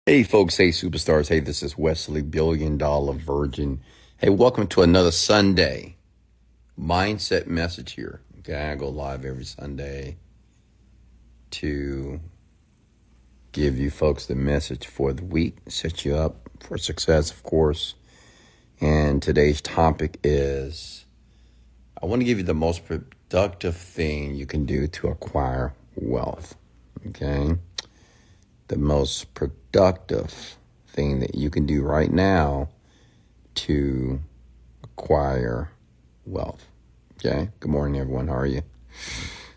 Hey folks, hey superstars, hey, this is Wesley Billion-Dollar Virgin. Hey, welcome to another Sunday mindset message here. Okay, I go live every Sunday to give you folks the message for the week, set you up for success, of course. And today's topic is, I want to give you the most productive thing you can do to acquire wealth. Okay? The most productive thing that you can do right now to acquire wealth. Okay? Good morning, everyone. How are you?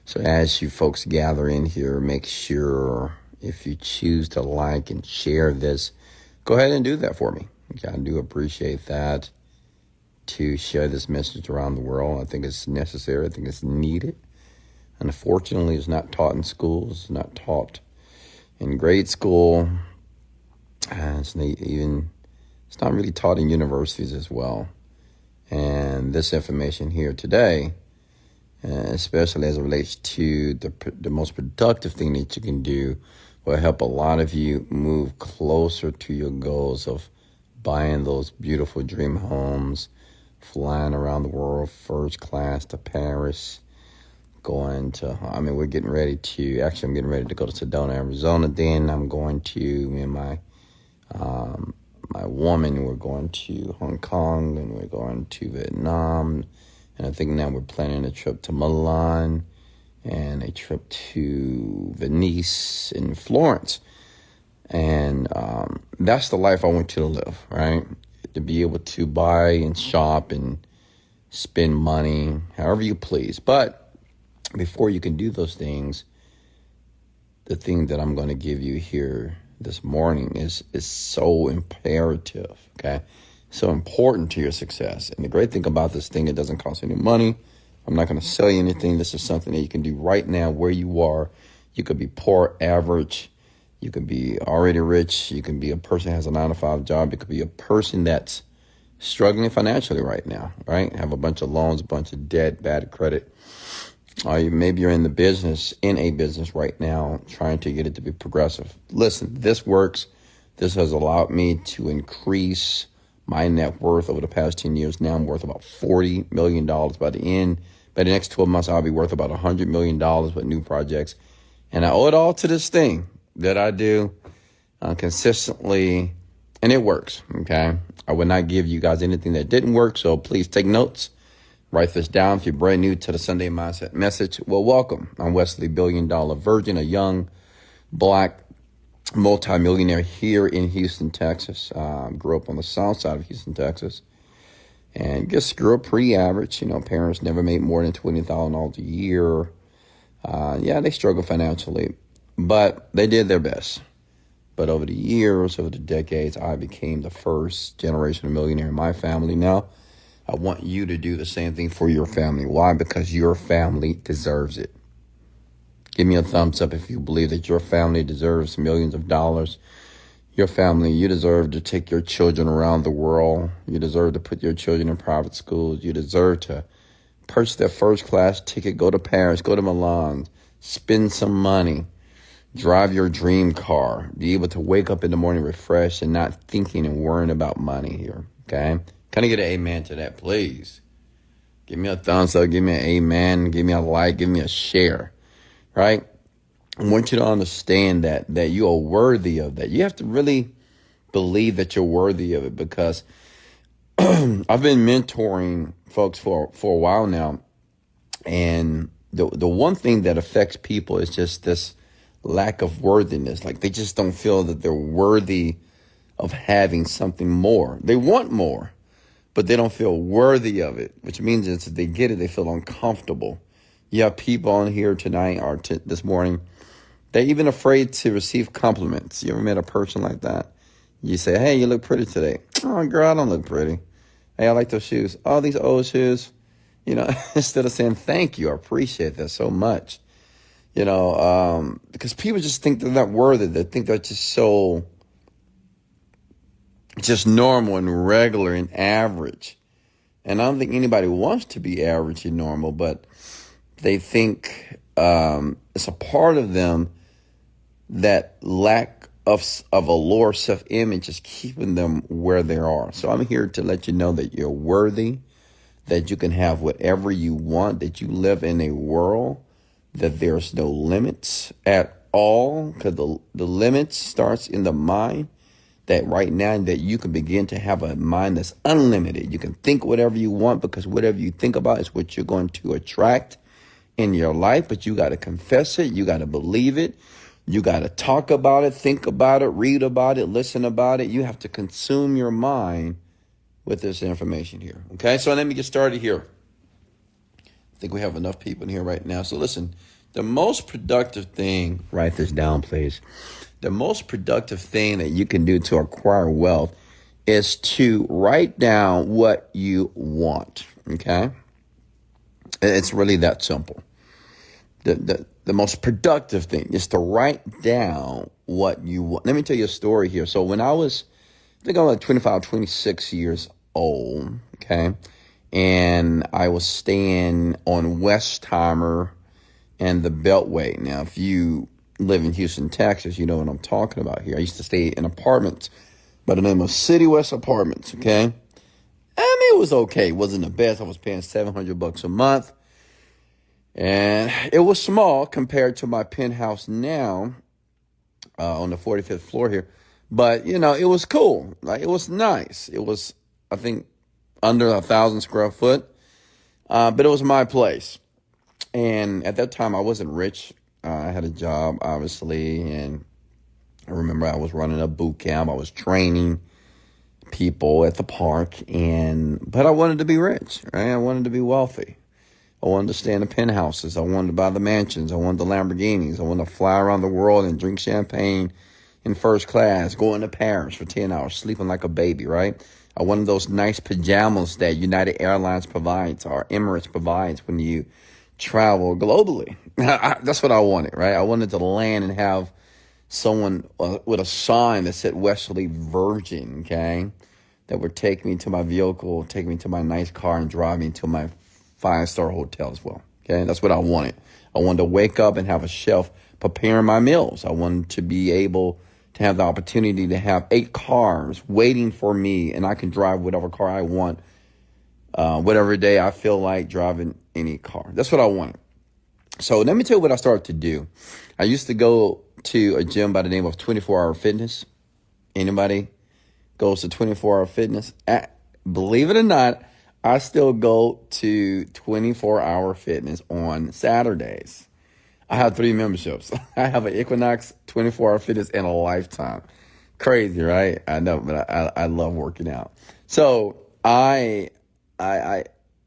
So as you folks gather in here, make sure if you choose to like and share this, go ahead and do that for me. Okay, I do appreciate that, to share this message around the world. I think it's necessary. I think it's needed. Unfortunately, it's not taught in schools, it's not taught in grade school, and it's not really taught in universities as well. And this information here today, especially as it relates to the most productive thing that you can do, will help a lot of you move closer to your goals of buying those beautiful dream homes, flying around the world first class to Paris, I'm getting ready to go to Sedona, Arizona. Then I'm going to, me and my woman, we're going to Hong Kong, and we're going to Vietnam. And I think now we're planning a trip to Milan and a trip to Venice and Florence. And that's the life I want you to live, right? To be able to buy and shop and spend money however you please. But before you can do those things, the thing that I'm going to give you here this morning is so imperative, okay? So important to your success. And the great thing about this thing, it doesn't cost any money. I'm not going to sell you anything. This is something that you can do right now where you are. You could be poor, average. You could be already rich. You can be a person who has a 9-to-5 job. You could be a person that's struggling financially right now, right? Have a bunch of loans, a bunch of debt, bad credit. Or maybe you're in a business right now, trying to get it to be progressive. Listen, this works. This has allowed me to increase my net worth over the past 10 years. Now I'm worth about $40 million. By the next 12 months, I'll be worth about $100 million with new projects. And I owe it all to this thing that I do consistently, and it works, okay? I would not give you guys anything that didn't work, so please take notes. Write this down if you're brand new to the Sunday Mindset Message. Well, welcome. I'm Wesley Billion-Dollar Virgin, a young black multimillionaire here in Houston, Texas. Grew up on the south side of Houston, Texas, and just grew up pretty average. Parents never made more than $20,000 a year. They struggled financially, but they did their best. But over the years, over the decades, I became the first generation of millionaire in my family. Now, I want you to do the same thing for your family. Why? Because your family deserves it. Give me a thumbs up if you believe that your family deserves millions of dollars. Your family, you deserve to take your children around the world. You deserve to put your children in private schools. You deserve to purchase their first class ticket, go to Paris, go to Milan, spend some money, drive your dream car, be able to wake up in the morning refreshed and not thinking and worrying about money here, okay? Can I get an amen to that, please? Give me a thumbs up, give me an amen, give me a like, give me a share, right? I want you to understand that you are worthy of that. You have to really believe that you're worthy of it, because I've been mentoring folks for a while now, and the one thing that affects people is just this lack of worthiness. Like, they just don't feel that they're worthy of having something more. They want more, but they don't feel worthy of it, which means that if they get it, they feel uncomfortable. You have people on here tonight or this morning, they're even afraid to receive compliments. You ever met a person like that? You say, hey, you look pretty today. Oh, girl, I don't look pretty. Hey, I like those shoes. Oh, these old shoes. Instead of saying thank you, I appreciate that so much. Because people just think they're not worthy. They think they're just normal and regular and average. And I don't think anybody wants to be average and normal, but they think it's a part of them that lack of a lower self-image is keeping them where they are. So I'm here to let you know that you're worthy, that you can have whatever you want, that you live in a world that there's no limits at all, because the limit starts in the mind. That right now that you can begin to have a mind that's unlimited. You can think whatever you want, because whatever you think about is what you're going to attract in your life. But you got to confess it. You got to believe it. You got to talk about it, think about it, read about it, listen about it. You have to consume your mind with this information here. Okay, so let me get started here. I think we have enough people in here right now. So listen, the most productive thing, write this down, please. The most productive thing that you can do to acquire wealth is to write down what you want. Okay, it's really that simple. The most productive thing is to write down what you want. Let me tell you a story here. So when I think I was like 25, 26 years old, okay, and I was staying on Westheimer and the Beltway. Now, if you live in Houston, Texas, you know what I'm talking about here. I used to stay in apartments by the name of City West Apartments, okay? And it was okay. It wasn't the best. I was paying $700 a month. And it was small compared to my penthouse now on the 45th floor here. But, you know, it was cool. Like, it was nice. It was, I think, under 1,000 square foot. But it was my place. And at that time, I wasn't rich. I had a job, obviously. And I remember I was running a boot camp. I was training people at the park. But I wanted to be rich, right? I wanted to be wealthy. I wanted to stay in the penthouses. I wanted to buy the mansions. I wanted the Lamborghinis. I wanted to fly around the world and drink champagne in first class, going to Paris for 10 hours, sleeping like a baby, right? I wanted those nice pajamas that United Airlines provides or Emirates provides when you travel globally. That's what I wanted, right? I wanted to land and have someone with a sign that said Wesley Virgin, okay, that would take me to my vehicle, take me to my nice car, and drive me to my 5-star hotel as well. Okay, that's what I wanted. I wanted to wake up and have a chef preparing my meals. I wanted to be able to have the opportunity to have 8 cars waiting for me, and I can drive whatever car I want, whatever day I feel like driving any car. That's what I wanted. So let me tell you what I started to do. I used to go to a gym by the name of 24-Hour Fitness. Anybody goes to 24-Hour Fitness? Believe it or not, I still go to 24-Hour Fitness on Saturdays. I have 3 memberships. I have an Equinox, 24-Hour Fitness, and a Lifetime. Crazy, right? I know, but I love working out. So I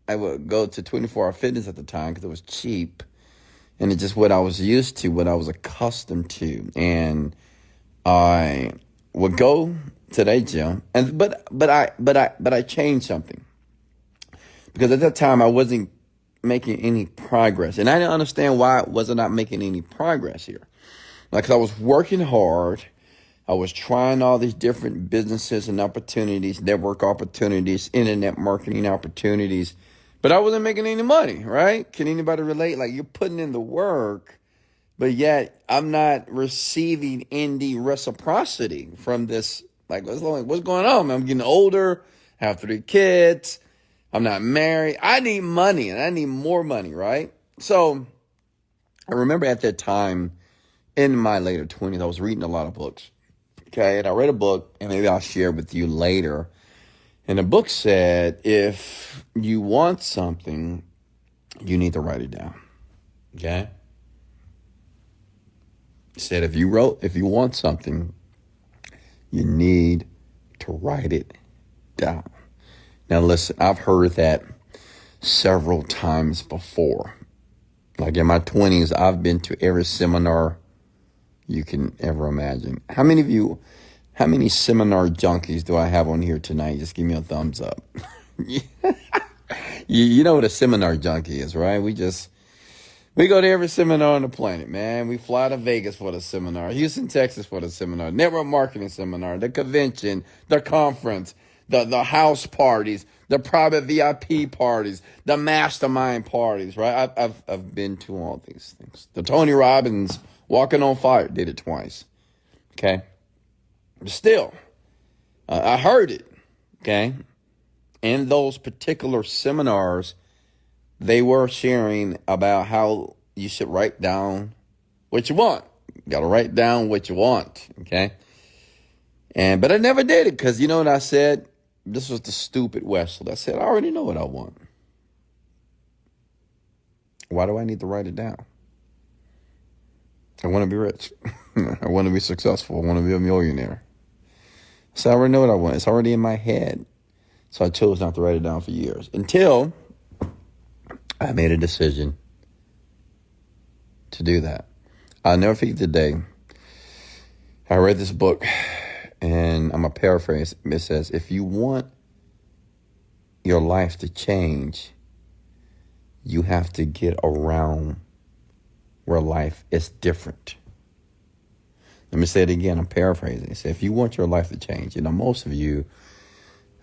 would go to 24-Hour Fitness at the time because it was cheap, and it's just what I was used to, what I was accustomed to, and I would go to that gym, but I changed something. Because at that time, I wasn't making any progress. And I didn't understand why I was not making any progress here. Like, 'cause I was working hard. I was trying all these different businesses and opportunities, network opportunities, internet marketing opportunities. But I wasn't making any money, right? Can anybody relate? Like, you're putting in the work, but yet I'm not receiving any reciprocity from this. Like, what's going on, man? I'm getting older, have 3 kids. I'm not married. I need money, and I need more money, right? So I remember at that time in my later 20s, I was reading a lot of books. Okay, and I read a book, and maybe I'll share with you later. And the book said, if you want something, you need to write it down. Okay? It said, if you want something, you need to write it down. Now, listen, I've heard that several times before. Like in my 20s, I've been to every seminar you can ever imagine. How many seminar junkies do I have on here tonight? Just give me a thumbs up. You know what a seminar junkie is, right? We go to every seminar on the planet, man. We fly to Vegas for the seminar, Houston, Texas for the seminar, network marketing seminar, the convention, the conference, the house parties, the private VIP parties, the mastermind parties, right? I've been to all these things. The Tony Robbins Walking on Fire did it twice. Okay. Still, I heard it, okay? In those particular seminars, they were sharing about how you should write down what you want. You got to write down what you want, okay? But I never did it because you know what I said? This was the stupid Wesley. I said, I already know what I want. Why do I need to write it down? I want to be rich. I want to be successful. I want to be a millionaire. So I already know what I want. It's already in my head. So I chose not to write it down for years until I made a decision to do that. I'll never forget the day I read this book, and I'm going to paraphrase. It says, if you want your life to change, you have to get around where life is different. Let me say it again. I'm paraphrasing. It says, if you want your life to change, most of you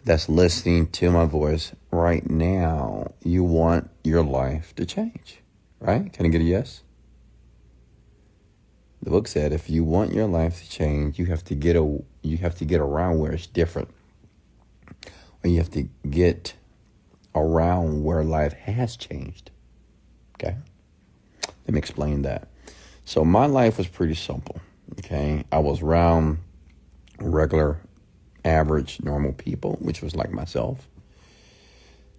that's listening to my voice right now, you want your life to change, right? Can I get a yes? The book said, if you want your life to change, you have to get around where it's different, or you have to get around where life has changed. Okay, let me explain that. So my life was pretty simple. Okay, I was around regular, average, normal people, which was like myself.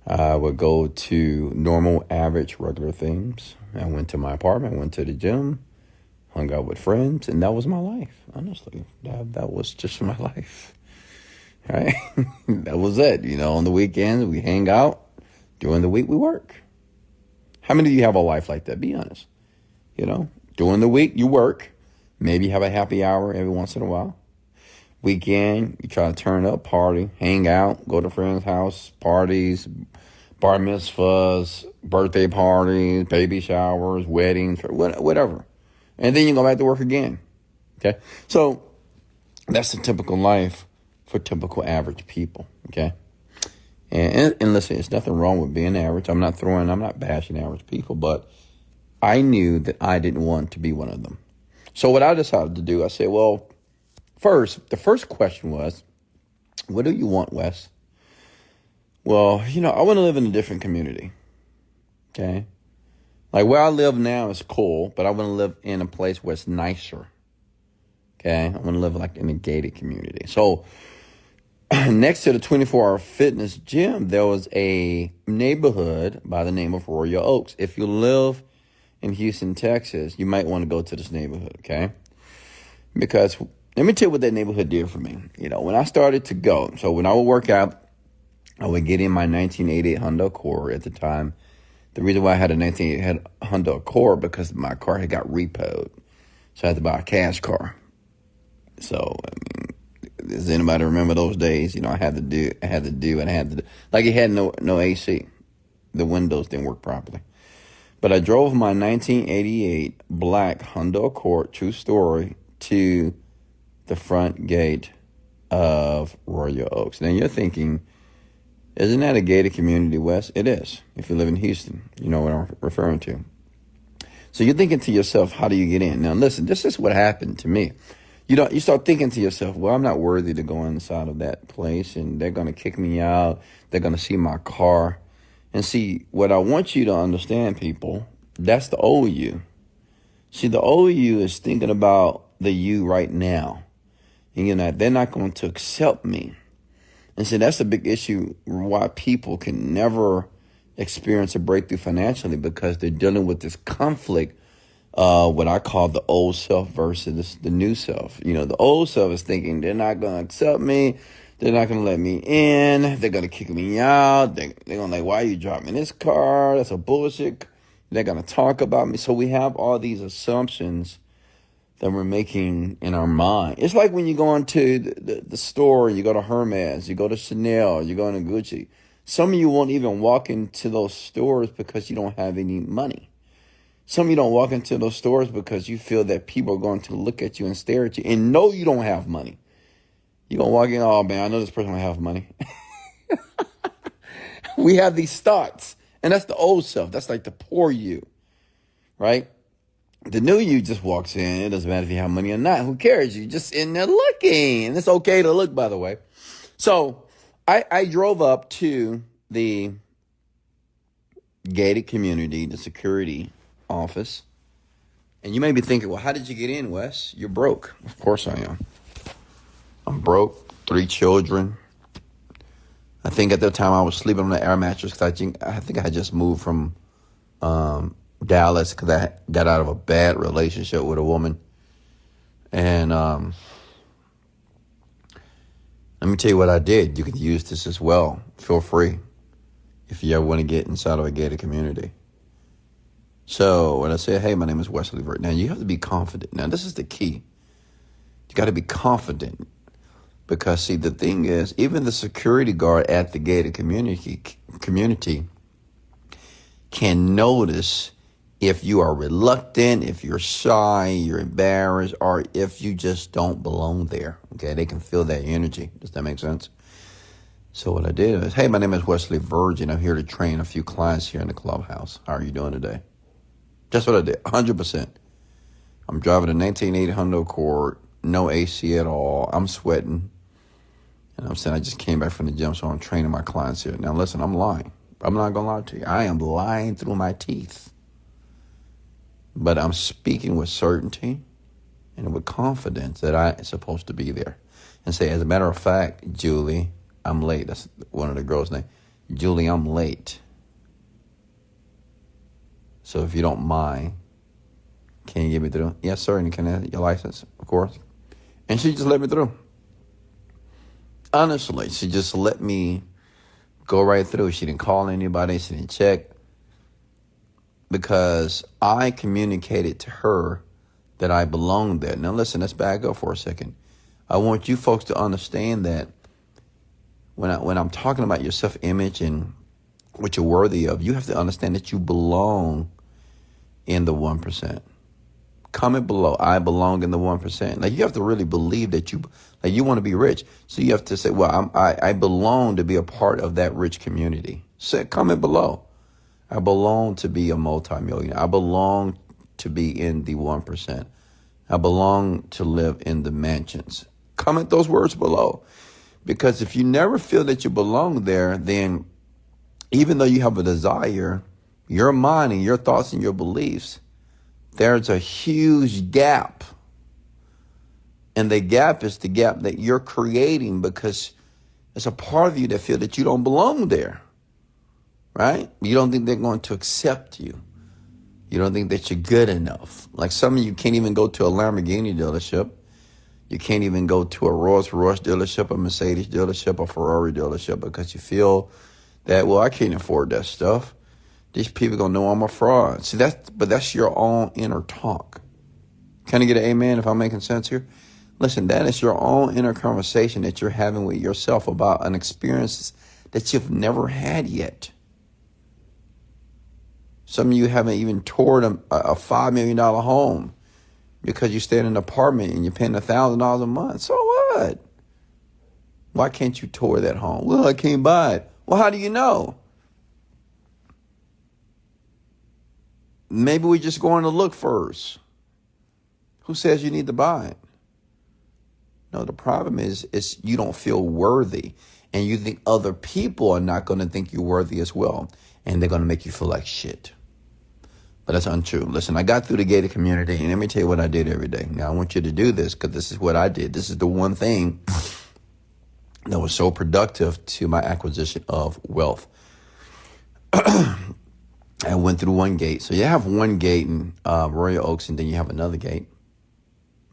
I would go to normal, average, regular things. I went to my apartment, went to the gym, hung out with friends, and that was my life. Honestly, that was just my life, right? That was it. On the weekends, we hang out. During the week, we work. How many of you have a life like that? Be honest. During the week, you work. Maybe have a happy hour every once in a while. Weekend, you try to turn up, party, hang out, go to friends' house, parties, bar mitzvahs, birthday parties, baby showers, weddings, whatever. And then you go back to work again. Okay? So that's the typical life for typical average people. Okay? And listen, there's nothing wrong with being average. I'm not bashing average people, but I knew that I didn't want to be one of them. So what I decided to do, I said, well, the first question was, what do you want, Wes? Well, I want to live in a different community. Okay? Like where I live now is cool, but I want to live in a place where it's nicer. Okay? I want to live like in a gated community. So next to the 24-hour fitness gym, there was a neighborhood by the name of Royal Oaks. If you live in Houston, Texas, you might want to go to this neighborhood, okay? Because let me tell you what that neighborhood did for me. When I started to go, so when I would work out, I would get in my 1988 Honda Accord at the time. The reason why I had a 1988 Honda Accord because my car had got repoed. So I had to buy a cash car. So, does anybody remember those days? I had to do, like it had no AC. The windows didn't work properly. But I drove my 1988 black Honda Accord, true story, to the front gate of Royal Oaks. Now you're thinking, isn't that a gated community, Wes? It is. If you live in Houston, you know what I'm referring to. So you're thinking to yourself, how do you get in? Now listen, this is what happened to me. You start thinking to yourself, well, I'm not worthy to go inside of that place, and they're going to kick me out. They're going to see my car. And see, what I want you to understand, people, that's the old you. See, the old you is thinking about the you right now. And they're not going to accept me. And see, that's a big issue why people can never experience a breakthrough financially, because they're dealing with this conflict, what I call the old self versus the new self. The old self is thinking they're not going to accept me. They're not going to let me in. They're going to kick me out. They're going to like, why are you driving this car? That's a bullshit. They're going to talk about me. So we have all these assumptions that we're making in our mind. It's like when you go into the store, you go to Hermes, you go to Chanel, you go to Gucci. Some of you won't even walk into those stores because you don't have any money. Some of you don't walk into those stores because you feel that people are going to look at you and stare at you and know you don't have money. You're going to walk in, oh, man, I know this person don't have money. We have these thoughts, and that's the old self. That's like the poor you, right? The new you just walks in. It doesn't matter if you have money or not. Who cares? You're just in there looking. And it's okay to look, by the way. So I drove up to the gated community, the security office. And you may be thinking, well, how did you get in, Wes? You're broke. Of course I am. I'm broke. 3 children. I think at the time I was sleeping on the air mattress because I think I had just moved from Dallas because I got out of a bad relationship with a woman. And let me tell you what I did. You can use this as well. Feel free if you ever want to get inside of a gated community. So when I say, hey, my name is Wesley Virgin, now you have to be confident. Now this is the key. You got to be confident. Because, see, the thing is, even the security guard at the gated community can notice if you are reluctant, if you're shy, you're embarrassed, or if you just don't belong there. Okay, they can feel that energy. Does that make sense? So what I did is, hey, my name is Wesley Virgin. I'm here to train a few clients here in the clubhouse. How are you doing today? That's what I did, 100%. I'm driving a 1980 Honda Accord, no AC at all. I'm sweating. And I'm saying I just came back from the gym, so I'm training my clients here. Now, listen, I'm lying. I'm not going to lie to you. I am lying through my teeth. But I'm speaking with certainty and with confidence that I'm supposed to be there. And say, as a matter of fact, Julie, I'm late. That's one of the girls' name. Julie, I'm late. So if you don't mind, can you get me through? Yes, sir. And can I have your license? Of course. And she just let me through. Honestly, she just let me go right through. She didn't call anybody. She didn't check. Because I communicated to her that I belonged there. Now, listen, let's back up for a second. I want you folks to understand that when I'm talking about your self-image and what you're worthy of, you have to understand that you belong in the 1%. Comment below, I belong in the 1%. Like, you have to really believe that you want to be rich. So you have to say, well, I belong to be a part of that rich community. Comment below. I belong to be a multimillionaire. I belong to be in the 1%. I belong to live in the mansions. Comment those words below. Because if you never feel that you belong there, then even though you have a desire, your mind and your thoughts and your beliefs, there's a huge gap. And the gap is the gap that you're creating because there's a part of you that feel that you don't belong there. Right? You don't think they're going to accept you. You don't think that you're good enough. Like some of you can't even go to a Lamborghini dealership. You can't even go to a Rolls Royce dealership, a Mercedes dealership, a Ferrari dealership because you feel that, well, I can't afford that stuff. These people going to know I'm a fraud. See, that's your own inner talk. Can I get an amen if I'm making sense here? Listen, that is your own inner conversation that you're having with yourself about an experience that you've never had yet. Some of you haven't even toured a $5 million home because you stay in an apartment and you're paying $1,000 a month. So what? Why can't you tour that home? Well, I can't buy it. Well, how do you know? Maybe we're just going to look first. Who says you need to buy it? No, the problem is you don't feel worthy. And you think other people are not going to think you're worthy as well. And they're going to make you feel like shit. But that's untrue. Listen, I got through the gated community, and let me tell you what I did every day. Now, I want you to do this because this is what I did. This is the one thing that was so productive to my acquisition of wealth. I went through one gate. So you have one gate in Royal Oaks, and then you have another gate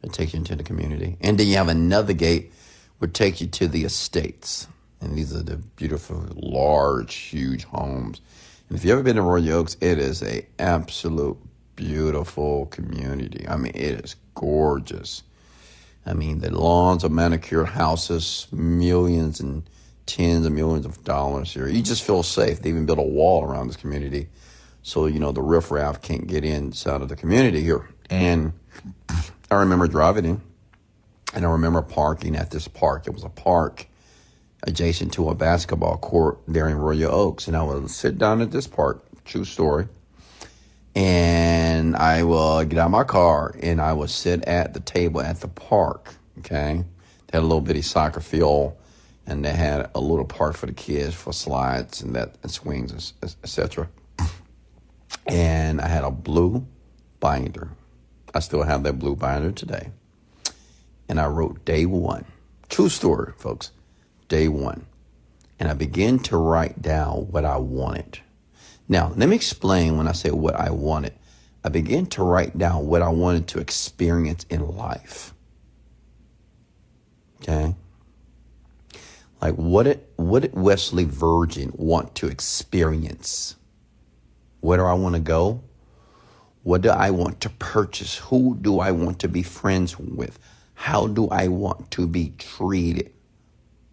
that takes you into the community. And then you have another gate which takes you to the estates. And these are the beautiful, large, huge homes. And if you've ever been to Royal Oaks, it is a absolute beautiful community. I mean, it is gorgeous. I mean, the lawns are manicured houses, millions and tens of millions of dollars here. You just feel safe. They even built a wall around this community. So, the riffraff can't get inside of the community here. And I remember driving in, and I remember parking at this park. It was a park adjacent to a basketball court there in Royal Oaks. And I would sit down at this park, true story, And I will get out of my car and I will sit at the table at the park. Okay. They had a little bitty soccer field and they had a little park for the kids for slides and swings, etc. And I had a blue binder. I still have that blue binder today. And I wrote day one. True story, folks. Day one. And I began to write down what I wanted. Now, let me explain when I say what I wanted. I began to write down what I wanted to experience in life. Okay? Like, what did Wesley Virgin want to experience? Where do I want to go? What do I want to purchase? Who do I want to be friends with? How do I want to be treated?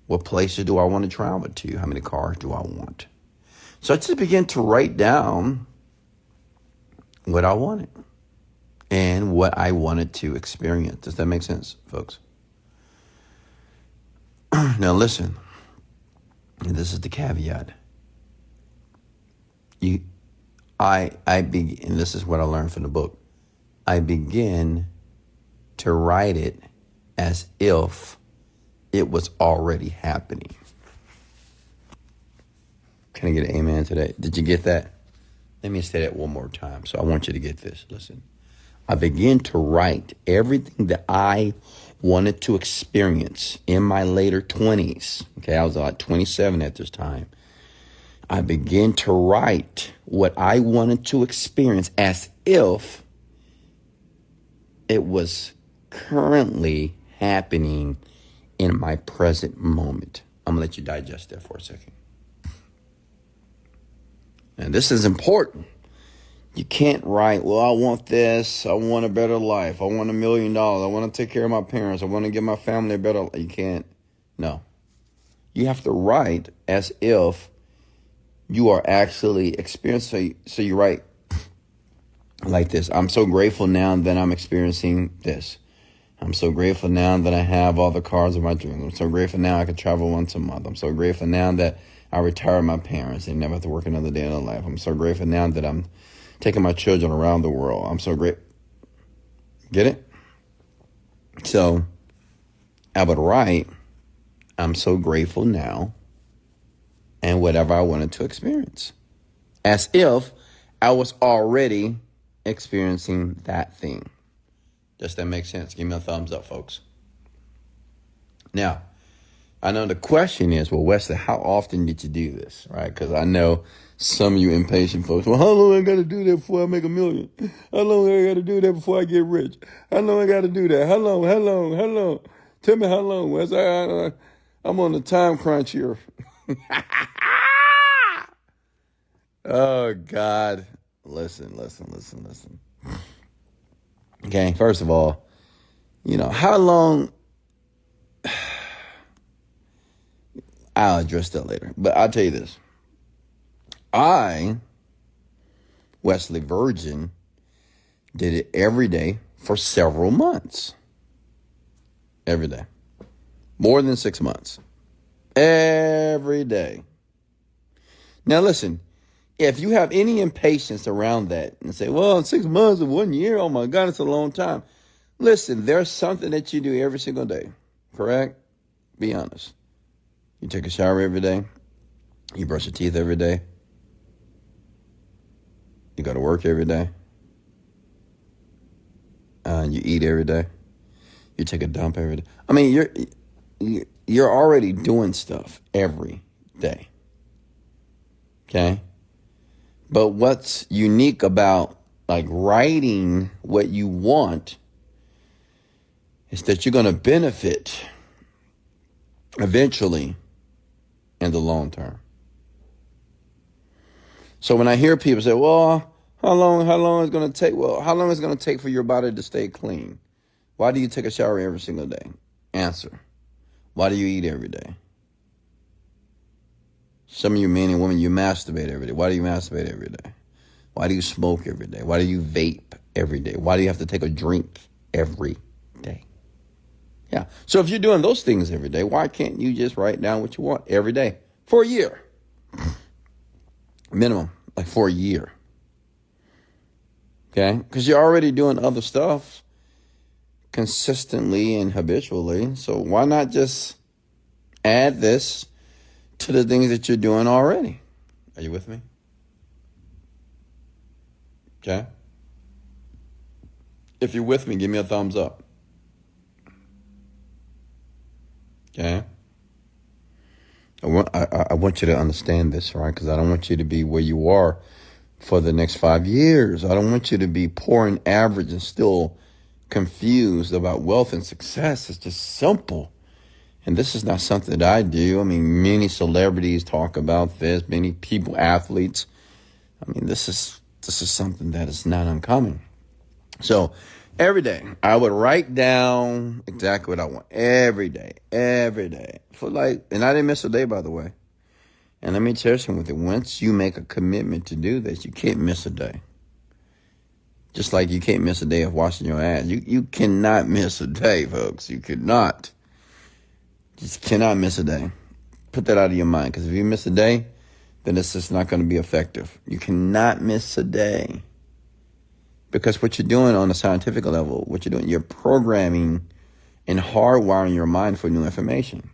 What places do I want to travel to? How many cars do I want? So I just began to write down what I wanted and what I wanted to experience. Does that make sense, folks? Now listen, and this is the caveat. And this is what I learned from the book. I begin to write it as if it was already happening. Can I get an amen to that? Did you get that? Let me say that one more time. So I want you to get this. Listen. I began to write everything that I wanted to experience in my later 20s. Okay, I was like 27 at this time. I began to write what I wanted to experience as if it was currently happening in my present moment. I'm going to let you digest that for a second. And this is important. You can't write, well, I want this. I want a better life. I want $1 million. I want to take care of my parents. I want to give my family a better life. You can't. No. You have to write as if you are actually experiencing. So you write like this. I'm so grateful now that I'm experiencing this. I'm so grateful now that I have all the cars of my dreams. I'm so grateful now I can travel once a month. I'm so grateful now that I retired my parents. They never have to work another day in their life. I'm so grateful now that I'm taking my children around the world. I'm so great. Get it? So I would write, I'm so grateful now, and whatever I wanted to experience. As if I was already experiencing that thing. Does that make sense? Give me a thumbs up, folks. Now, I know the question is, well, Wesley, how often did you do this, right? Because I know some of you impatient folks, well, how long I got to do that before I make $1 million? How long I got to do that before I get rich? How long I got to do that? How long? Tell me how long, Wes. I'm on the time crunch here. Oh, God. Listen. Okay, first of all, how long... I'll address that later. But I'll tell you this. I, Wesley Virgin, did it every day for several months. Every day. More than 6 months. Every day. Now listen, if you have any impatience around that and say, well, 6 months or 1 year, oh my God, it's a long time. Listen, there's something that you do every single day. Correct? Be honest. You take a shower every day. You brush your teeth every day. You go to work every day. You eat every day. You take a dump every day. I mean, you're already doing stuff every day. Okay? But what's unique about like writing what you want is that you're going to benefit eventually in the long term. So when I hear people say, well, how long is it going to take? Well, how long is it going to take for your body to stay clean? Why do you take a shower every single day? Answer. Why do you eat every day? Some of you men and women, you masturbate every day. Why do you masturbate every day? Why do you smoke every day? Why do you vape every day? Why do you have to take a drink every day? Yeah. So if you're doing those things every day, why can't you just write down what you want every day for a year? Minimum, like for a year. Okay? Because you're already doing other stuff consistently and habitually. So why not just add this to the things that you're doing already? Are you with me? Okay? If you're with me, give me a thumbs up. Okay? I want you to understand this, right? Because I don't want you to be where you are for the next 5 years. I don't want you to be poor and average and still confused about wealth and success. It's just simple. And this is not something that I do. I mean, many celebrities talk about this, many people, athletes. I mean, this is something that is not uncommon. So every day I would write down exactly what I want every day, for and I didn't miss a day, by the way. And let me share something with you. Once you make a commitment to do this, you can't miss a day. Just like you can't miss a day of washing your ass. You cannot miss a day, folks. You cannot. Just cannot miss a day. Put that out of your mind, because if you miss a day, then it's just not going to be effective. You cannot miss a day. Because what you're doing on a scientific level, you're programming and hardwiring your mind for new information.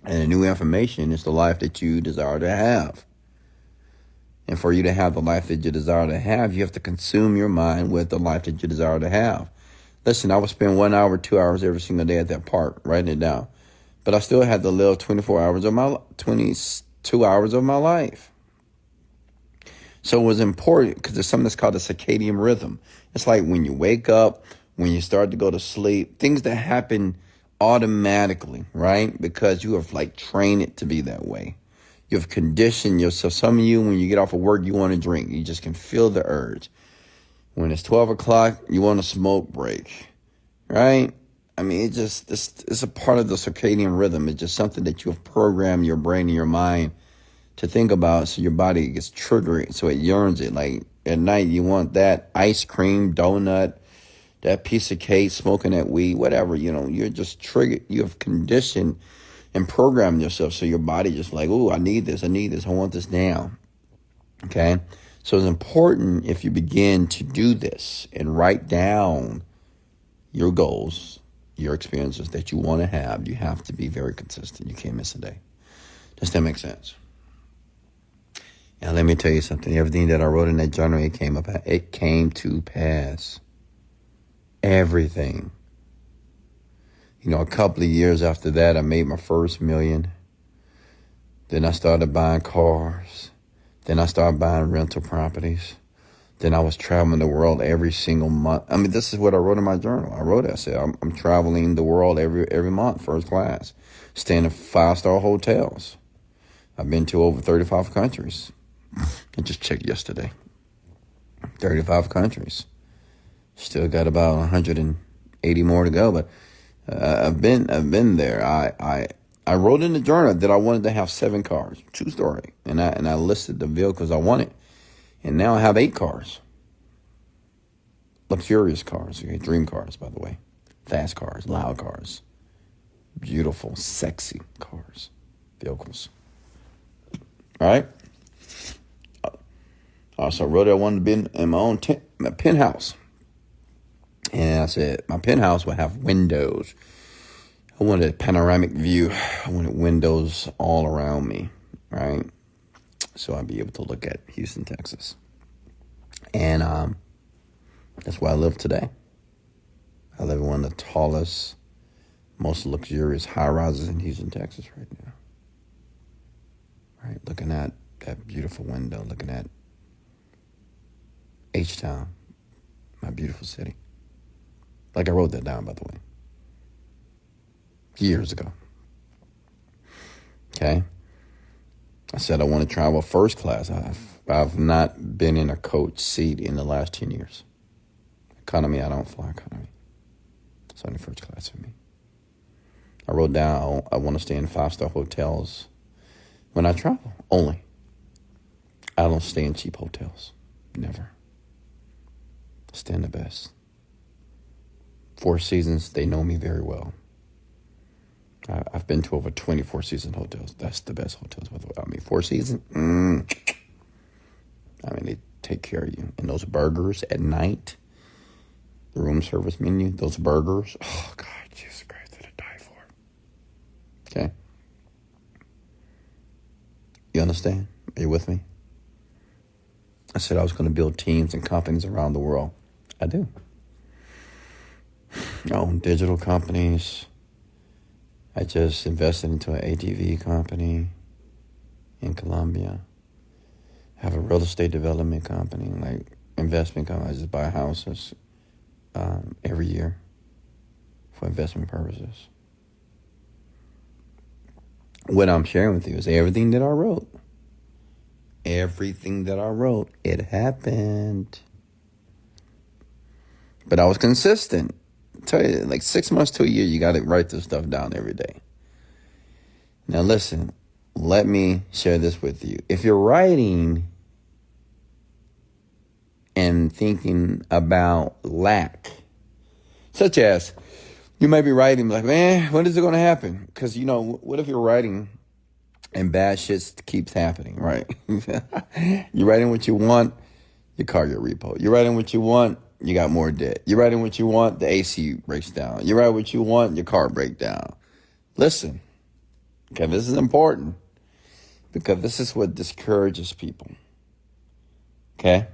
And the new information is the life that you desire to have. And for you to have the life that you desire to have, you have to consume your mind with the life that you desire to have. Listen, I would spend 1 hour, 2 hours every single day at that park, writing it down. But I still had to live 22 hours of my life. So it was important because there's something that's called the circadian rhythm. It's like when you wake up, when you start to go to sleep, things that happen automatically, right? Because you have trained it to be that way. You have conditioned yourself. Some of you, when you get off of work, you want to drink. You just can feel the urge. When it's 12 o'clock, you want a smoke break, right? I mean, it's a part of the circadian rhythm. It's just something that you have programmed your brain and your mind to think about, so your body gets triggered, so it yearns it. Like at night, you want that ice cream, donut, that piece of cake, smoking that weed, whatever. You're just triggered. You have conditioned and programmed yourself, so your body just ooh, I need this, I want this now. Okay? So it's important, if you begin to do this and write down your goals, your experiences that you want to have, you have to be very consistent. You can't miss a day. Does that make sense? Now, let me tell you something. Everything that I wrote in that journal, it came to pass. Everything. A couple of years after that, I made my first $1 million. Then I started buying cars. Then I started buying rental properties. Then I was traveling the world every single month. I mean, this is what I wrote in my journal. I said, I'm traveling the world every month, first class, staying in 5-star hotels. I've been to over 35 countries. I just checked yesterday. 35 countries. Still got about 180 more to go, but I've been there. I wrote in the journal that I wanted to have 7 cars. True story. And I listed the vehicles I wanted. And now I have 8 cars. Luxurious cars. Okay? Dream cars, by the way. Fast cars, loud cars. Beautiful, sexy cars. Vehicles. All right? So I wrote I wanted to be in my own my penthouse. And I said my penthouse would have windows. I wanted a panoramic view. I wanted windows all around me, right? So I'd be able to look at Houston, Texas. And that's where I live today. I live in one of the tallest, most luxurious high-rises in Houston, Texas right now. Right, looking at that beautiful window, looking at H-Town, my beautiful city. I wrote that down, by the way, years ago. Okay? I said I want to travel first class. I've not been in a coach seat in the last 10 years. Economy, I don't fly economy. It's only first class for me. I wrote down I want to stay in 5-star hotels when I travel, only. I don't stay in cheap hotels. Never. Stay in the best. 4 Seasons, they know me very well. I've been to over 20 Four Seasons hotels. That's the best hotels, by the way. I mean, 4 Seasons, I mean, they take care of you. And those burgers at night, the room service menu, those burgers, oh, God, Jesus Christ, to die for. Okay? You understand? Are you with me? I said I was going to build teams and companies around the world. I do. I own digital companies. I just invested into an ATV company in Colombia. I have a real estate development company, like investment company. I just buy houses every year for investment purposes. What I'm sharing with you is everything that I wrote. Everything that I wrote, it happened. But I was consistent. I tell you, like 6 months to a year, you got to write this stuff down every day. Now listen, let me share this with you. If you're writing and thinking about lack, such as you might be writing like, man, when is it going to happen? Because, you know, what if you're writing and bad shit keeps happening, right? You're writing what you want, your car get repo. You're writing what you want, you got more debt. You're writing what you want, the AC breaks down. You write what you want, your car breaks down. Listen, okay, this is important because this is what discourages people. Okay?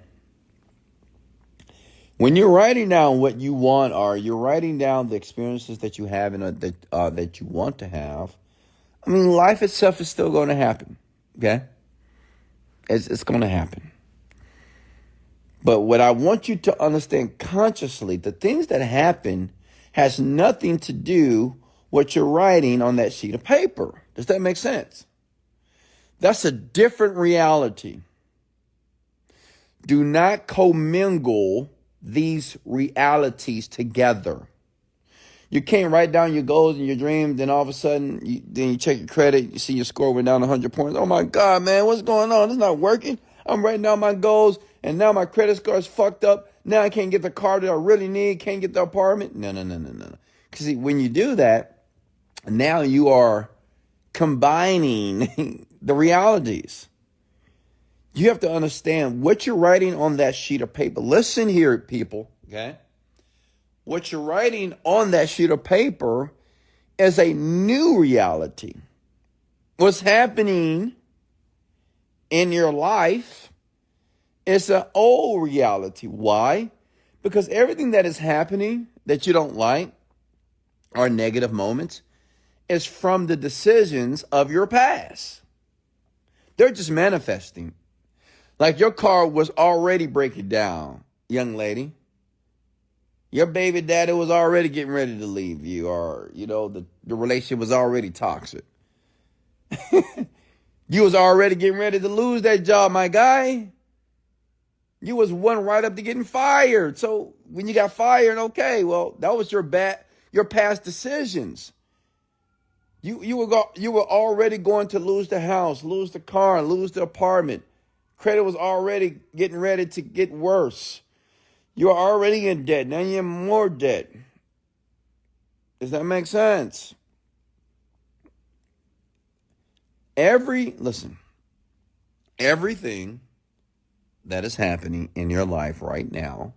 When you're writing down what you want, or you're writing down the experiences that you have and that you want to have, I mean, life itself is still going to happen. Okay? It's going to happen. But what I want you to understand consciously, the things that happen has nothing to do with what you're writing on that sheet of paper. Does that make sense? That's a different reality. Do not commingle these realities together. You can't write down your goals and your dreams, then all of a sudden, you check your credit, you see your score went down 100 points. Oh my God, man, what's going on? It's not working. I'm writing down my goals, and now my credit score is fucked up. Now I can't get the car that I really need, can't get the apartment. No. Because when you do that, now you are combining the realities. You have to understand what you're writing on that sheet of paper. Listen here, people, okay? What you're writing on that sheet of paper is a new reality. What's happening in your life is an old reality. Why? Because everything that is happening that you don't like, or negative moments, is from the decisions of your past. They're just manifesting. Like your car was already breaking down, young lady. Your baby daddy was already getting ready to leave you, or, you know, the relationship was already toxic. You was already getting ready to lose that job, my guy. You was one right up to getting fired. So when you got fired, okay, well, that was your past decisions. You were already going to lose the house, lose the car, lose the apartment. Credit was already getting ready to get worse. You are already in debt. Now you're in more debt. Does that make sense? Everything that is happening in your life right now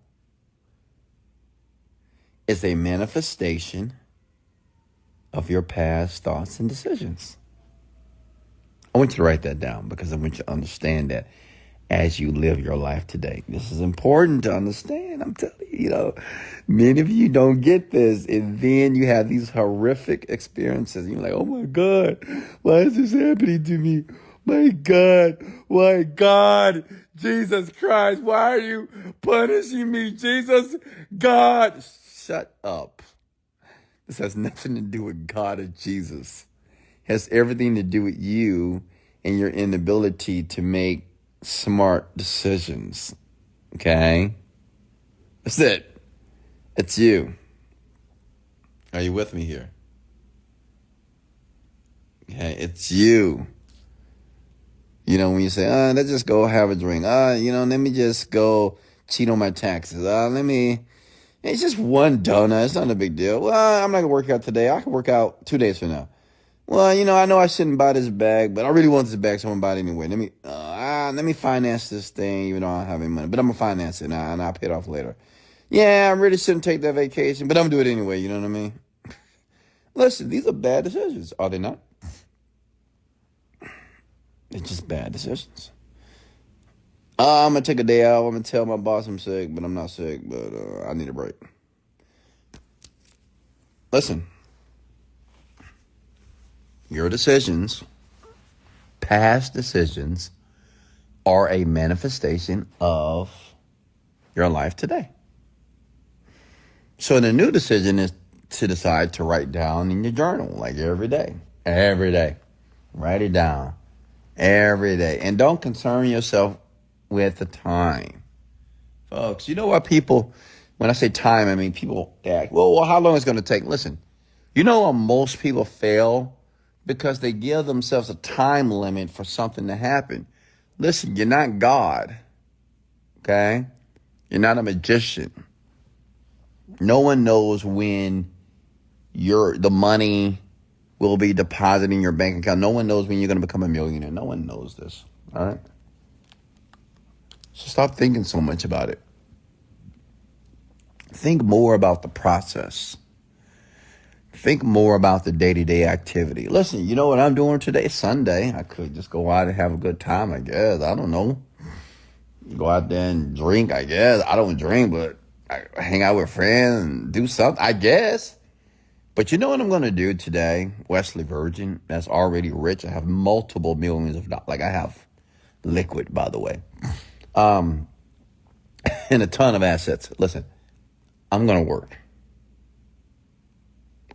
is a manifestation of your past thoughts and decisions. I want you to write that down because I want you to understand that as you live your life today. This is important to understand. I'm telling you, many of you don't get this. And then you have these horrific experiences. And you're like, oh my God, why is this happening to me? My God, Jesus Christ, why are you punishing me? Jesus, God, shut up. This has nothing to do with God or Jesus. It has everything to do with you and your inability to make smart decisions. Okay? That's it. It's you. Are you with me here? Okay, it's you. When you say, let's just go have a drink. Let me just go cheat on my taxes. It's just one donut. It's not a big deal. Well, I'm not going to work out today. I can work out 2 days from now. Well, I know I shouldn't buy this bag, but I really want this bag, so I'm going to buy it anyway. let me finance this thing, even though I don't have any money. But I'm going to finance it and I'll pay it off later. Yeah, I really shouldn't take that vacation, but I'm going to do it anyway. You know what I mean? Listen, these are bad decisions, are they not? They're just bad decisions. I'm going to take a day out. I'm going to tell my boss I'm sick, but I'm not sick, but I need a break. Listen, your decisions, past decisions, are a manifestation of your life today. So the new decision is to decide to write down in your journal, like every day. Write it down every day. And don't concern yourself with the time. Folks, you know what people, when I say time, I mean people ask, well, how long is it going to take? Listen, you know why most people fail? Because they give themselves a time limit for something to happen. Listen, you're not God, okay? You're not a magician. No one knows when the money will be deposited in your bank account. No one knows when you're going to become a millionaire. No one knows this, all right? So stop thinking so much about it. Think more about the process. Think more about the day-to-day activity. Listen, you know what I'm doing today? It's Sunday. I could just go out and have a good time, I guess. I don't know. Go out there and drink, I guess. I don't drink, but I hang out with friends and do something, I guess. But you know what I'm going to do today? Wesley Virgin, that's already rich. I have multiple millions of dollars. Like I have liquid, by the way. And a ton of assets. Listen, I'm going to work.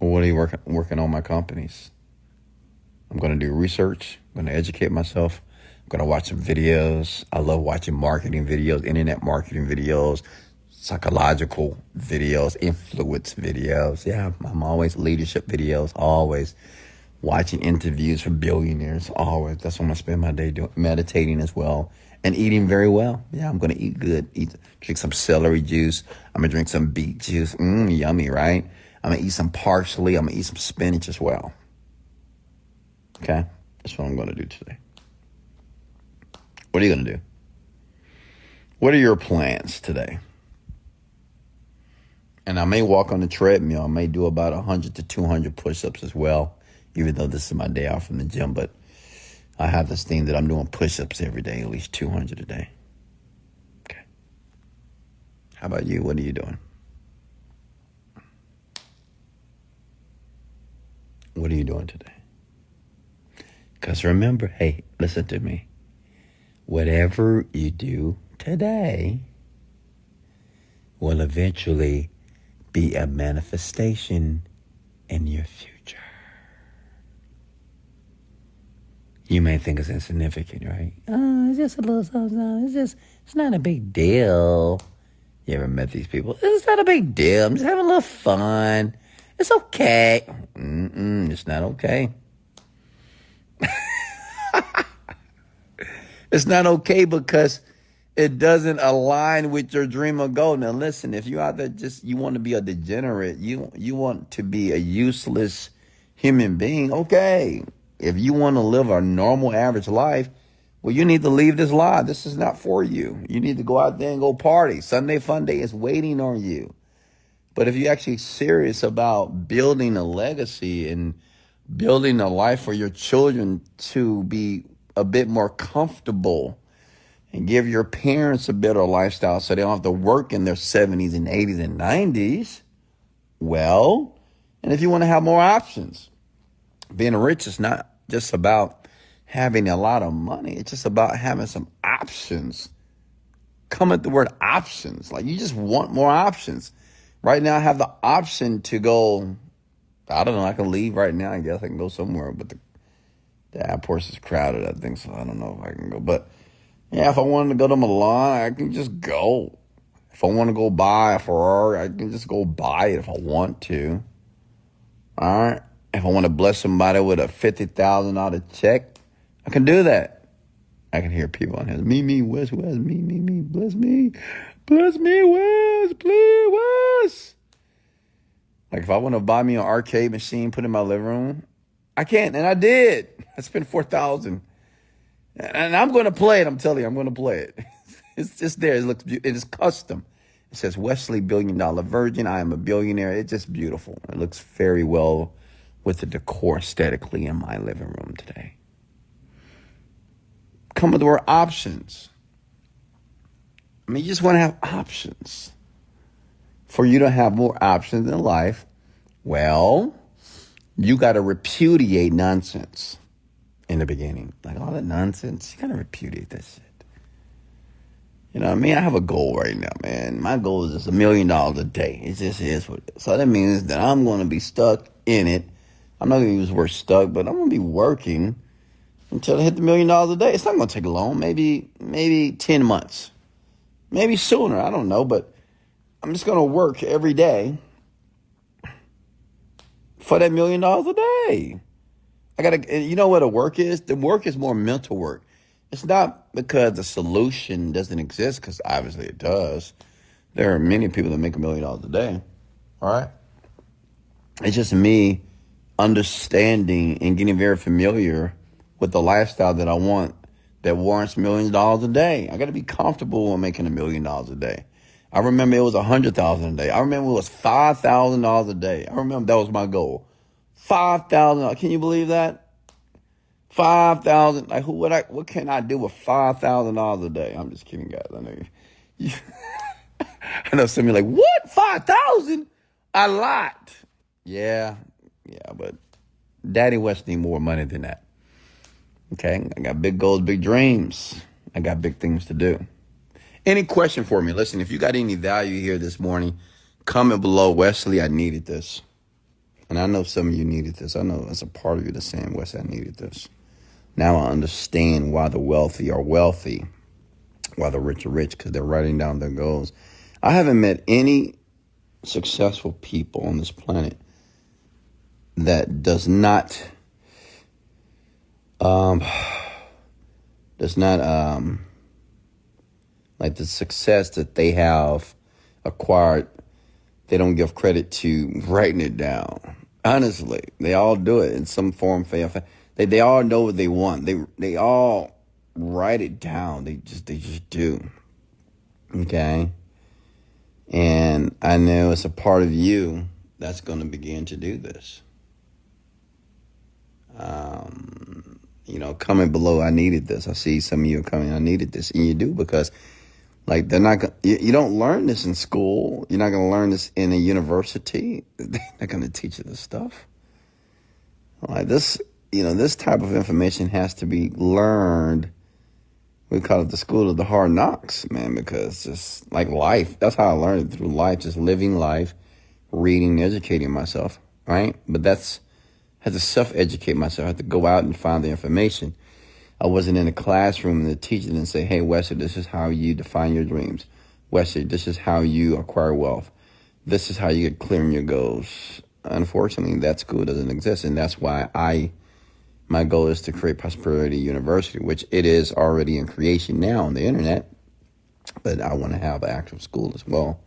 What are you working on my companies? I'm going to do research. I'm going to educate myself. I'm going to watch some videos. I love watching marketing videos, internet marketing videos, psychological videos, influence videos. Yeah, I'm always leadership videos, always watching interviews from billionaires, always. That's what I'm going to spend my day doing, meditating as well, and eating very well. Yeah, I'm going to eat good, drink some celery juice. I'm going to drink some beet juice. Yummy, right? I'm going to eat some parsley. I'm going to eat some spinach as well. Okay? That's what I'm going to do today. What are you going to do? What are your plans today? And I may walk on the treadmill. I may do about 100 to 200 push-ups as well, even though this is my day off from the gym. But I have this thing that I'm doing push-ups every day, at least 200 a day. Okay. How about you? What are you doing? What are you doing today? Because remember, hey, listen to me. Whatever you do today will eventually be a manifestation in your future. You may think it's insignificant, right? Oh, it's just a little something. It's not a big deal. You ever met these people? It's not a big deal. I'm just having a little fun. It's okay. It's not okay. It's not okay because it doesn't align with your dream or goal. Now, listen, if you're out there you want to be a degenerate, you want to be a useless human being, okay. If you want to live a normal, average life, well, you need to leave this life. This is not for you. You need to go out there and go party. Sunday Fun Day is waiting on you. But if you're actually serious about building a legacy and building a life for your children to be a bit more comfortable and give your parents a better lifestyle so they don't have to work in their 70s and 80s and 90s, well, and if you want to have more options, being rich is not just about having a lot of money. It's just about having some options. Come at the word options. Like you just want more options. Right now I have the option to go, I don't know, I can leave right now. I guess I can go somewhere, but the airport is crowded, I think, so I don't know if I can go. But yeah, if I wanted to go to Milan, I can just go. If I want to go buy a Ferrari, I can just go buy it if I want to. All right? If I want to bless somebody with a $50,000 check, I can do that. I can hear people on here, me, Wes, me, bless me, Wes, please, Wes. Like if I want to buy me an arcade machine, put it in my living room, I can't, and I did. I spent $4,000. And I'm going to play it. I'm telling you, I'm going to play it. It's just there. It looks beautiful. It is custom. It says Wesley $1 billion Virgin. I am a billionaire. It's just beautiful. It looks very well with the decor aesthetically in my living room today. Come with the word options. I mean, you just want to have options. For you to have more options in life, well, you got to repudiate nonsense in the beginning. Like all that nonsense, you got to repudiate that shit. You know what I mean? I have a goal right now, man. My goal is just $1 million a day. It just is what it is. So that means that I'm going to be stuck in it. I'm not going to use the word stuck, but I'm going to be working until I hit the $1 million a day. It's not going to take long. Maybe 10 months. Maybe sooner. I don't know. But I'm just going to work every day for that $1 million a day. I got to, you know what a work is? The work is more mental work. It's not because the solution doesn't exist, because obviously it does. There are many people that make $1 million a day. All right. It's just me understanding and getting very familiar with the lifestyle that I want that warrants millions of dollars a day. I got to be comfortable with making $1 million a day. I remember it was $100,000 a day. I remember it was $5,000 a day. I remember that was my goal. $5,000. Can you believe that? 5,000. Like what can I do with $5,000 a day? I'm just kidding, guys. I know you. I know some of you are like, what? 5,000? A lot. Yeah, but Daddy West need more money than that. Okay, I got big goals, big dreams. I got big things to do. Any question for me? Listen, if you got any value here this morning, comment below. Wesley, I needed this. And I know some of you needed this. I know it's a part of you that's saying, Wesley, I needed this. Now I understand why the wealthy are wealthy, why the rich are rich, because they're writing down their goals. I haven't met any successful people on this planet that does not like the success that they have acquired, they don't give credit to writing it down. Honestly, they all do it in some form. They all know what they want. They all write it down. They just do. Okay. And I know it's a part of you that's going to begin to do this. Comment below. I needed this. I see some of you are coming. I needed this, and you do, because like they're not. You don't learn this in school. You're not going to learn this in a university. They're not going to teach you this stuff. Like this. This type of information has to be learned. We call it the school of the hard knocks, man, because just like life, that's how I learned it, through life, just living life, reading, educating myself, right? But I had to self-educate myself. I had to go out and find the information. I wasn't in a classroom and the teacher didn't say, hey, Wesley, this is how you define your dreams. Wesley, this is how you acquire wealth. This is how you get clear on your goals. Unfortunately, that school doesn't exist, and that's why my goal is to create Prosperity University, which it is already in creation now on the internet. But I want to have an actual school as well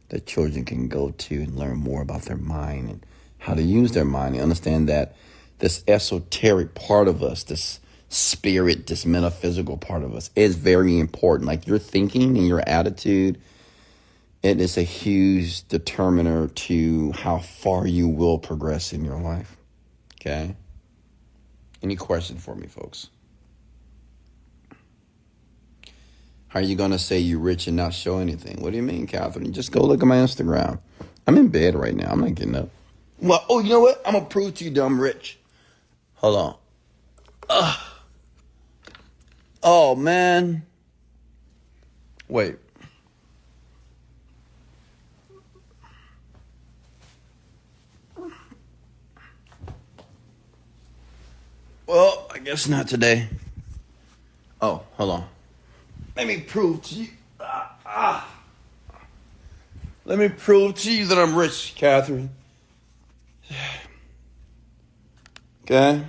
that children can go to and learn more about their mind and how to use their mind and understand that this esoteric part of us, this spirit, this metaphysical part of us is very important. Like your thinking and your attitude, it is a huge determiner to how far you will progress in your life. Okay? Any questions for me, folks? How are you going to say you're rich and not show anything? What do you mean, Catherine? Just go look at my Instagram. I'm in bed right now. I'm not getting up. Well, you know what? I'm going to prove to you that I'm rich. Hold on. Oh, man. Wait. Well, I guess not today. Oh, hold on. Let me prove to you. Let me prove to you that I'm rich, Catherine. Okay?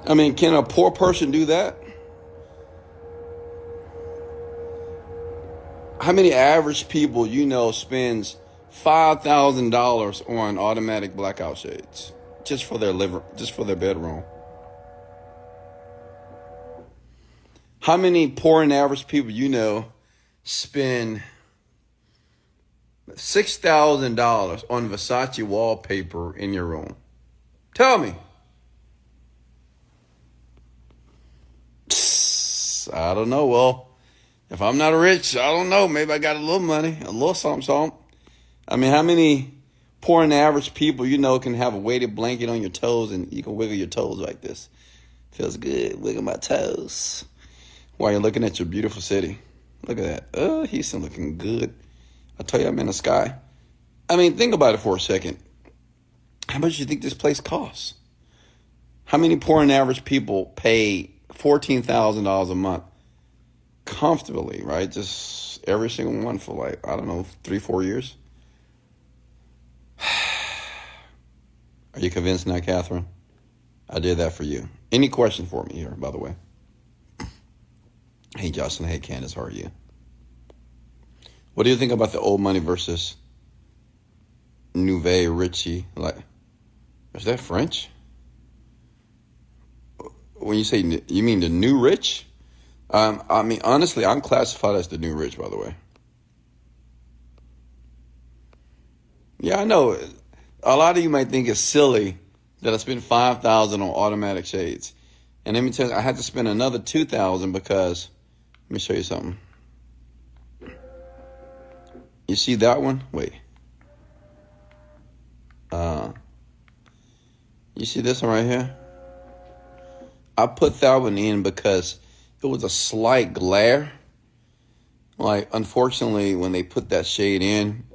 I mean, can a poor person do that? How many average people you know spends $5,000 on automatic blackout shades just for their just for their bedroom? How many poor and average people you know spend $6,000 on Versace wallpaper in your room? Tell me. I don't know. Well, if I'm not rich, I don't know. Maybe I got a little money, a little something. I mean, how many poor and average people you know can have a weighted blanket on your toes and you can wiggle your toes like this? Feels good. Wiggle my toes while you're looking at your beautiful city. Look at that. Oh, Houston looking good. I tell you, I'm in the sky. I mean, think about it for a second. How much do you think this place costs? How many poor and average people pay $14,000 a month comfortably, right? Just every single one for like, I don't know, 3-4 years. Are you convinced now, Catherine? I did that for you. Any questions for me here, by the way? Hey, Justin. Hey, Candace. How are you? What do you think about the old money versus Nouvelle Richie? Like, is that French? When you say, you mean the new rich? I mean, honestly, I'm classified as the new rich, by the way. Yeah, I know. A lot of you might think it's silly that I spent $5,000 on automatic shades. And let me tell you, I had to spend another $2,000 because, let me show you something. You see that one? Wait. You see this one right here? I put that one in because it was a slight glare. Like, unfortunately, when they put that shade in,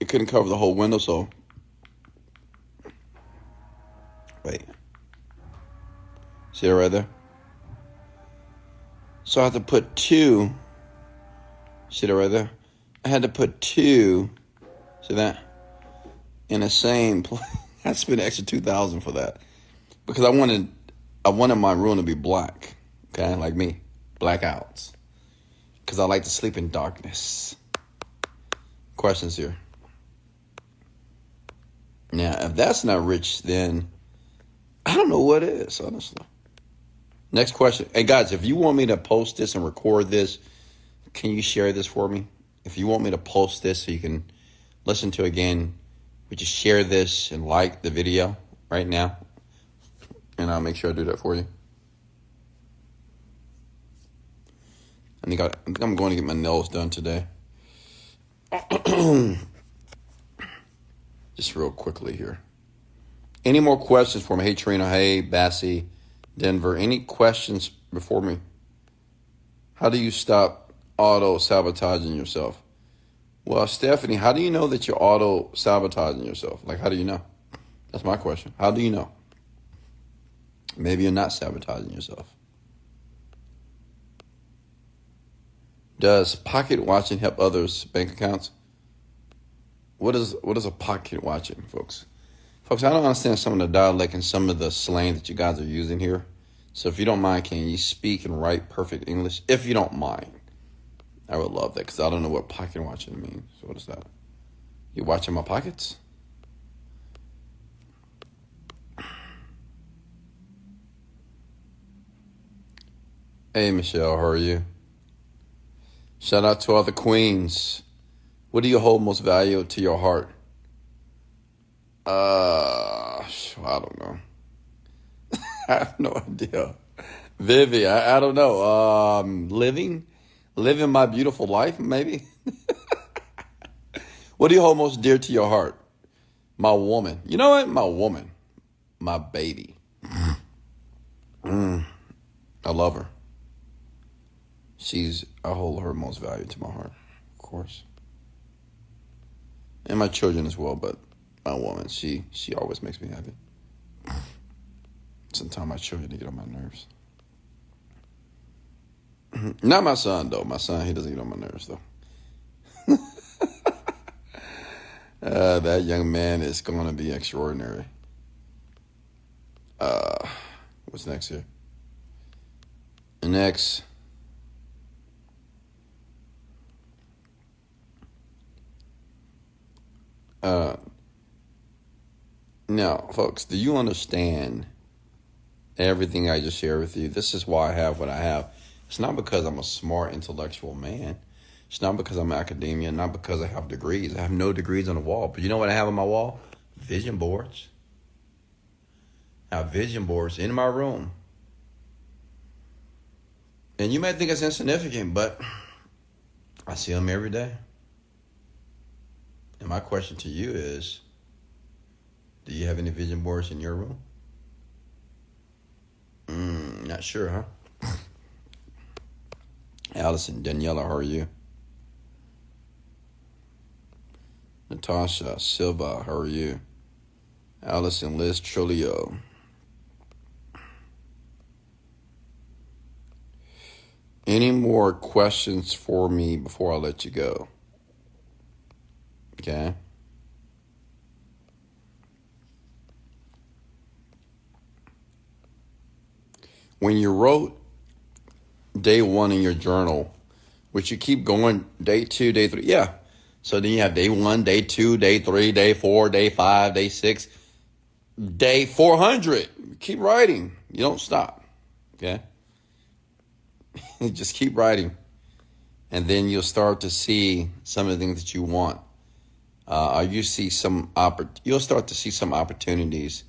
it couldn't cover the whole window, so. Wait. See it right there? So I had to put two. See that right there? I had to put two. See that? In the same place. I spent an extra $2,000 for that because I wanted my room to be black. Okay, like me, blackouts. Because I like to sleep in darkness. Questions here. Now, if that's not rich, then I don't know what is, honestly. Next question. Hey, guys, if you want me to post this and record this, can you share this for me? If you want me to post this so you can listen to it again, would you share this and like the video right now? And I'll make sure I do that for you. I think I'm going to get my nails done today. Just real quickly here. Any more questions for me? Hey, Trina. Hey, Bassie, Denver. Any questions before me? How do you stop auto-sabotaging yourself? Well, Stephanie, how do you know that you're auto-sabotaging yourself? Like, how do you know? That's my question. How do you know? Maybe you're not sabotaging yourself. Does pocket watching help others' bank accounts? What is a pocket watching, folks? Folks, I don't understand some of the dialect and some of the slang that you guys are using here. So if you don't mind, can you speak and write perfect English? If you don't mind. I would love that because I don't know what pocket watching means. So what is that? You watching my pockets? Hey, Michelle, how are you? Shout out to all the queens. What do you hold most value to your heart? I don't know. I have no idea. Vivi, I don't know. Living my beautiful life, maybe. What do you hold most dear to your heart? My woman. You know what? My woman. My baby. I love her. I hold her most value to my heart, of course. And my children as well, but my woman, she always makes me happy. Sometimes my children get on my nerves. Not my son, though. My son, he doesn't get on my nerves, though. That young man is going to be extraordinary. What's next here? Next. Now, folks, do you understand everything I just shared with you? This is why I have what I have. It's not because I'm a smart, intellectual man. It's not because I'm academia, not because I have degrees. I have no degrees on the wall. But you know what I have on my wall? Vision boards. I have vision boards in my room. And you might think it's insignificant, but I see them every day. And my question to you is, do you have any vision boards in your room? Not sure, huh? Allison, Daniela, how are you? Natasha, Silva, how are you? Allison, Liz, Trulio. Any more questions for me before I let you go? Okay. When you wrote day 1 in your journal, which you keep going day 2, day 3, yeah. So then you have day 1, day 2, day 3, day 4, day 5, day 6, day 400. Keep writing. You don't stop. Okay. Just keep writing. And then you'll start to see some of the things that you want. You'll start to see some opportunities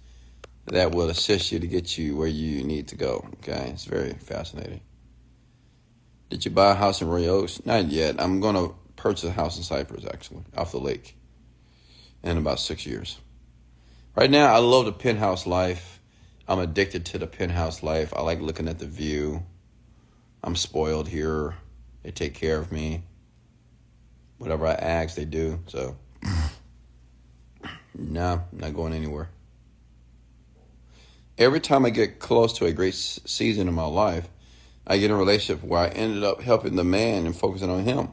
that will assist you to get you where you need to go. Okay, it's very fascinating. Did you buy a house in Royal Oaks? Not yet. I'm going to purchase a house in Cypress, actually, off the lake, in about 6 years. Right now, I love the penthouse life. I'm addicted to the penthouse life. I like looking at the view. I'm spoiled here. They take care of me. Whatever I ask, they do. So, no, not going anywhere. Every time I get close to a great season in my life, I get in a relationship where I ended up helping the man and focusing on him.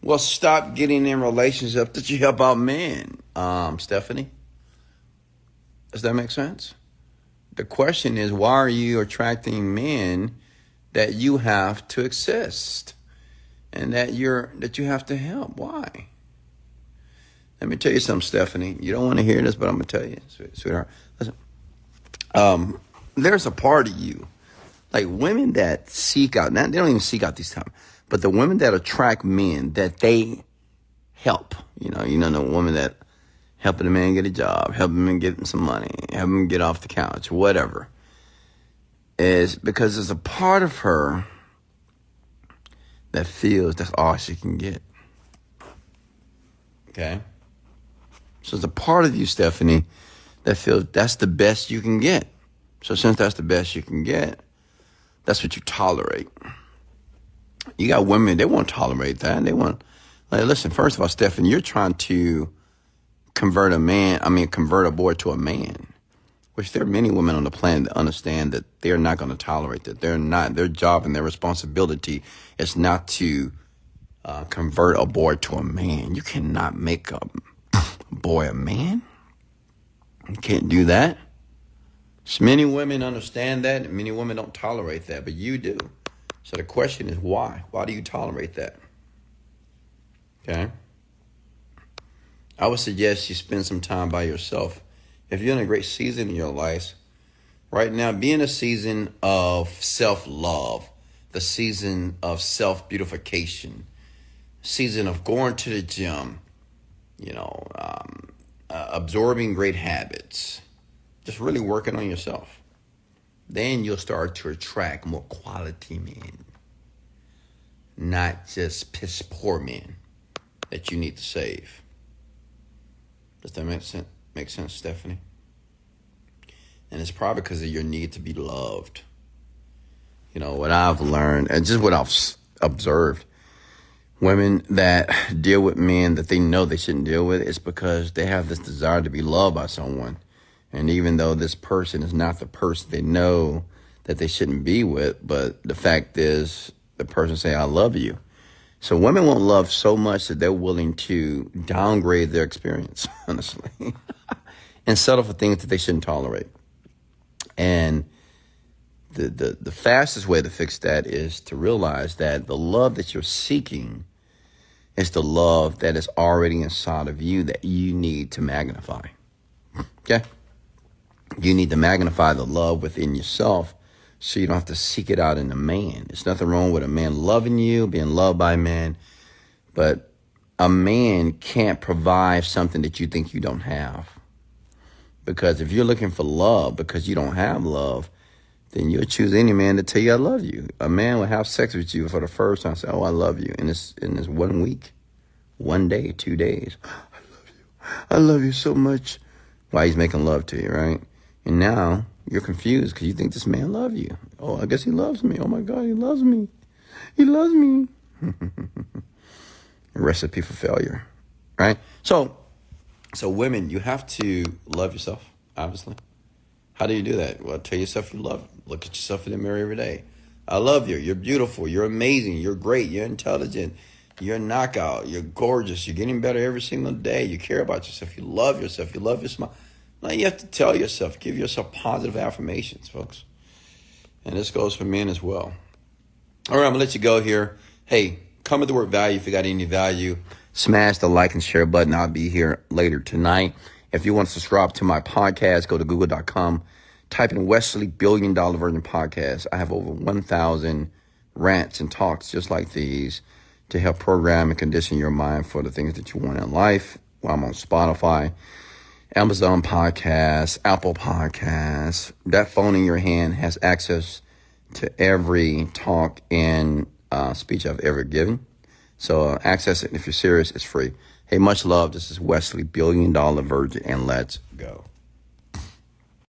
Well, stop getting in relationships that you help out men, Stephanie. Does that make sense? The question is, why are you attracting men that you have to assist and that you have to help? Why? Let me tell you something, Stephanie. You don't want to hear this, but I'm going to tell you, sweetheart. Listen. There's a part of you, like women that seek out, now they don't even seek out these times, but the women that attract men that they help, the woman that helping a man get a job, helping him get some money, helping him get off the couch, whatever, is because there's a part of her that feels that's all she can get. Okay? So there's a part of you, Stephanie, that feels that's the best you can get. So since that's the best you can get, that's what you tolerate. You got women, they won't tolerate that. Listen, first of all, Stephanie, you're trying to convert a boy to a man, which there are many women on the planet that understand that they're not going to tolerate that. Their job and their responsibility is not to convert a boy to a man. You cannot make a boy a man. You can't do that. So many women understand that, and many women don't tolerate that, but you do. So the question is why? Why do you tolerate that? Okay? I would suggest you spend some time by yourself. If you're in a great season in your life, right now, be in a season of self-love, the season of self-beautification, season of going to the gym, absorbing great habits, just really working on yourself. Then you'll start to attract more quality men, not just piss poor men that you need to save. Does that make sense, Stephanie? And it's probably because of your need to be loved. What I've learned, and just what I've observed, women that deal with men that they know they shouldn't deal with, it's because they have this desire to be loved by someone. And even though this person is not the person they know that they shouldn't be with, but the fact is the person say, I love you. So women want love so much that they're willing to downgrade their experience, honestly, and settle for things that they shouldn't tolerate. And the fastest way to fix that is to realize that the love that you're seeking It's the love that is already inside of you that you need to magnify. Okay? You need to magnify the love within yourself so you don't have to seek it out in a man. There's nothing wrong with a man loving you, being loved by a man, but a man can't provide something that you think you don't have. Because if you're looking for love because you don't have love, then you'll choose any man to tell you I love you. A man will have sex with you for the first time and say, oh, I love you. And it's in this 1 week, 1 day, 2 days. I love you. I love you so much. While he's making love to you, right? And now you're confused because you think this man loves you. Oh, I guess he loves me. Oh, my God, he loves me. He loves me. Recipe for failure, right? So women, you have to love yourself, obviously. How do you do that? Well, tell yourself you love it. Look at yourself in the mirror every day. I love you. You're beautiful. You're amazing. You're great. You're intelligent. You're a knockout. You're gorgeous. You're getting better every single day. You care about yourself. You love yourself. You love your smile. Now you have to tell yourself, give yourself positive affirmations, folks. And this goes for men as well. All right, I'm going to let you go here. Hey, comment the word value if you got any value. Smash the like and share button. I'll be here later tonight. If you want to subscribe to my podcast, go to google.com. Type in Wesley $1 Billion Virgin Podcast. I have over 1,000 rants and talks just like these to help program and condition your mind for the things that you want in life. Well, I'm on Spotify, Amazon Podcasts, Apple Podcasts. That phone in your hand has access to every talk and speech I've ever given. So access it. And if you're serious, it's free. Hey, much love. This is Wesley $1 Billion Virgin, and let's go.